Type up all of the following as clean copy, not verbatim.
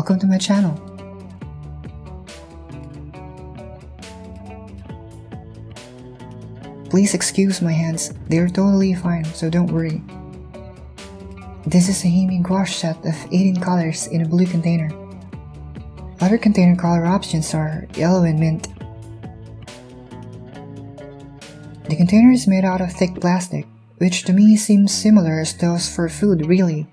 Welcome to my channel. Please excuse my hands, they are totally fine, so don't worry. This is a Himi Gouache set of 18 colors in a blue container. Other container color options are yellow and mint. The container is made out of thick plastic, which to me seems similar as those for food, really.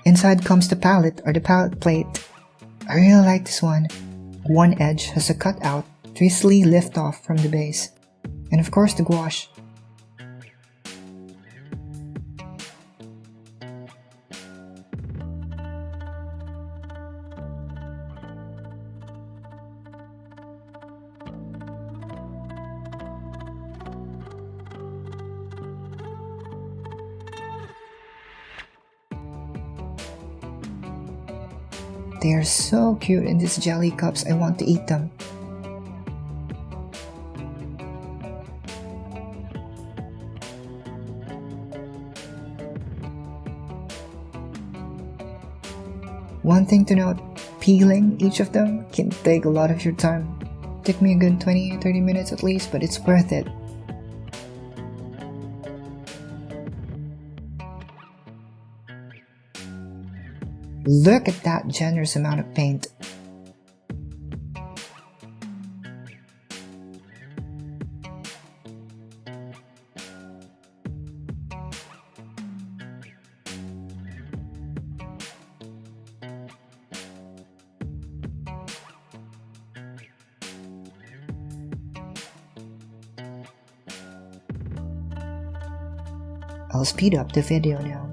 Inside comes the palette or the palette plate. I really like this one. One edge has a cutout to easily lift off from the base. And of course the gouache. They are so cute in these jelly cups, I want to eat them. One thing to note, peeling each of them can take a lot of your time. Took me a good 20-30 minutes at least, but it's worth it. Look at that generous amount of paint. I'll speed up the video now.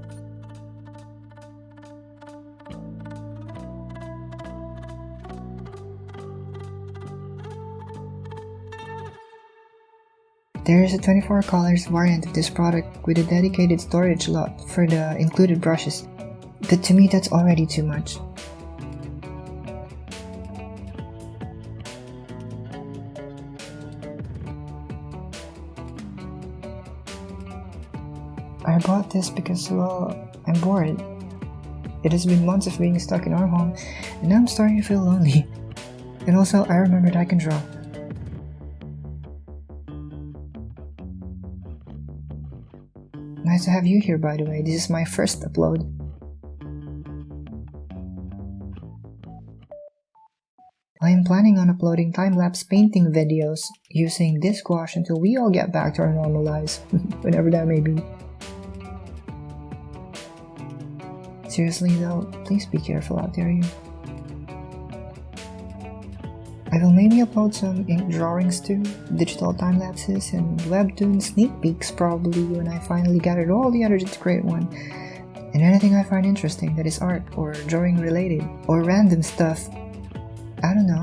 There is a 24 colors variant of this product with a dedicated storage slot for the included brushes, but to me that's already too much. I bought this because, well, I'm bored. It has been months of being stuck in our home, and now I'm starting to feel lonely. And also, I remembered I can draw. Nice to have you here, by the way. This is my first upload. I am planning on uploading time-lapse painting videos using this gouache until we all get back to our normal lives, whenever that may be. Seriously though, please be careful out there, you. I will maybe upload some ink drawings too, digital time-lapses, and webtoon sneak peeks probably when I finally gathered all the others to create one. And anything I find interesting that is art or drawing related or random stuff, I don't know.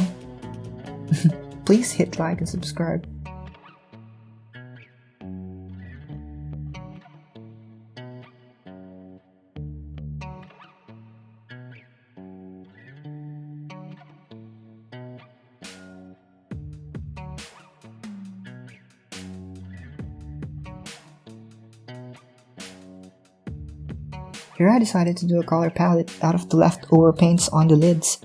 Please hit like and subscribe. Here I decided to do a color palette out of the leftover paints on the lids.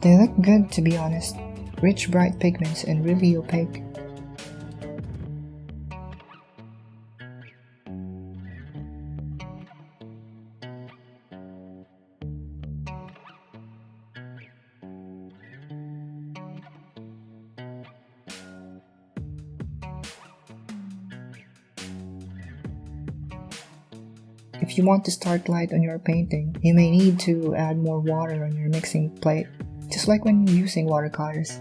They look good, to be honest. Rich, bright pigments and really opaque. If you want to start light on your painting, you may need to add more water on your mixing plate, just like when using watercolors.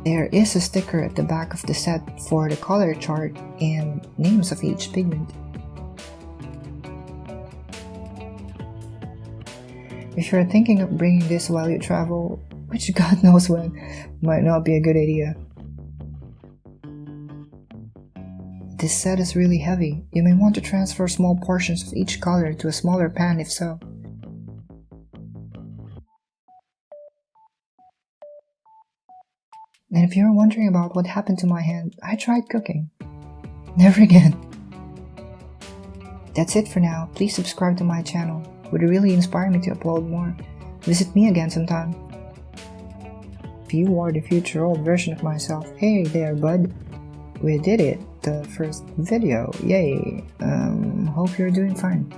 There is a sticker at the back of the set for the color chart and names of each pigment. If you're thinking of bringing this while you travel, which God knows when, might not be a good idea. This set is really heavy. You may want to transfer small portions of each color to a smaller pan if so. And if you're wondering about what happened to my hand, I tried cooking. Never again. That's it for now. Please subscribe to my channel. It would really inspire me to upload more. Visit me again sometime. If you are the future old version of myself, hey there bud. We did it. The first video. Yay. Hope you're doing fine.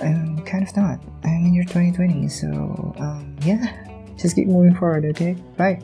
I'm kind of not. I'm in your 2020s, so yeah. Just keep moving forward, okay? Bye.